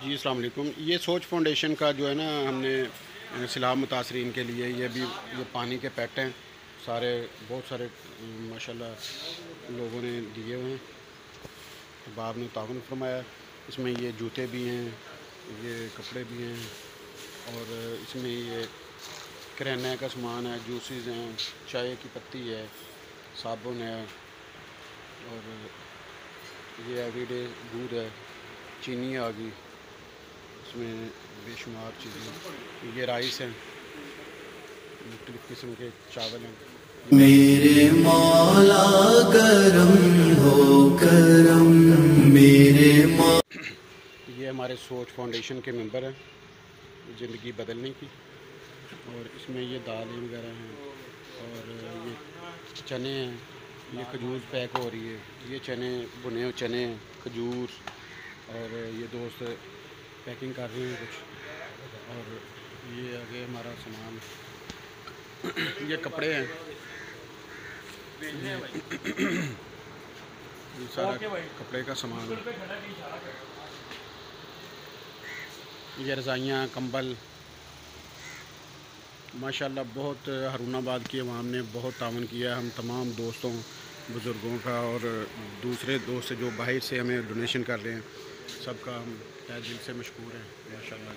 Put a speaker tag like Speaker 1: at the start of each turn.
Speaker 1: जी अस्सलाम वालेकुम। ये सोच फाउंडेशन का जो है ना, हमने सैलाब मुतासरीन के लिए ये पानी के पैकेट हैं सारे, बहुत सारे माशाल्लाह लोगों ने दिए हुए हैं। बाब ने ताउन फरमाया। इसमें ये जूते भी हैं, ये कपड़े भी हैं, और इसमें ये किराने का सामान है, जूसेस हैं, चाय की पत्ती है, साबुन है, और ये एवरीडे दूध है, चीनी आ गई, इसमें बेशुमार चीज़ें, ये राइस हैं, मुख्तलिफ़ किस्म के चावल हैं।
Speaker 2: मेरे मौला करम हो करम मेरे
Speaker 1: ये हमारे सोच फाउंडेशन के मेंबर हैं, ज़िंदगी बदलने की। और इसमें ये दालें वगैरह हैं, और ये चने हैं, ये खजूर पैक हो रही है, ये चने भुने हुए चने हैं, खजूर, और ये दोस्त पैकिंग कर रहे हैं कुछ। और ये आगे हमारा सामान, ये कपड़े हैं, ये सारा कपड़े का सामान है, ये रज़ाइयाँ, कंबल। माशाल्लाह बहुत हरूनाबाद की अवाम ने बहुत तावन किया। हम तमाम दोस्तों, बुज़ुर्गों का और दूसरे दोस्त जो बाहर से हमें डोनेशन कर रहे हैं, सबका हम तहे दिल से मशकूर हैं माशाल्लाह।